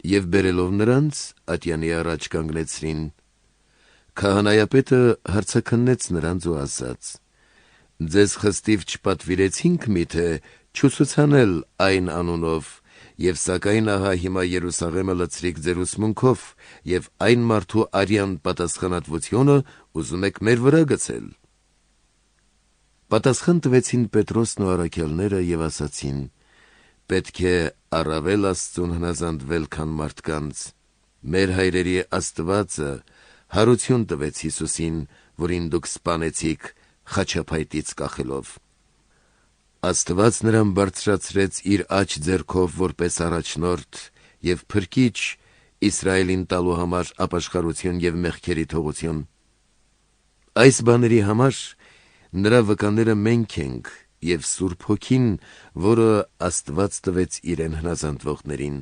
Եվ բերելով նրանց, ատյանի առաջ կանգնեցրին։ Քահանայապետը հարցաքննեց նրանց ու ասաց. «Ձեզ խստիվ չպատվիրեցինք միթե չուսուցանել այն անունով, եւ սակայն ահա հիմա Երուսաղեմը լցրիք ձեր ուսմունքով, եւ այն մարդու արյան պատասխանատվությունը ուզում եք մեր վրա գցել»։ Պատասխան տվեցին Պետրոսն ու առաքյալները եւ ասացին. «Պետք է առավել Աստծուն հնազանդվել, քան մարդկանց։ Մեր հայրերի Աստվածը հարություն տվեց Հիսուսին, որին դուք սպանեցիք խաչափայտից կախելով։ Աստված նրան բարձրացրեց իր աջ ձեռքով որպես առաջնորդ եւ փրկիչ Իսրայելին տալու համար ապաշխարություն եւ մեղքերի թողություն։ Այս բաների համար նրա վկաները մենք ենք եւ Սուրբ Հոգին, որը Աստված տվեց իրեն հնազանդվողներին»։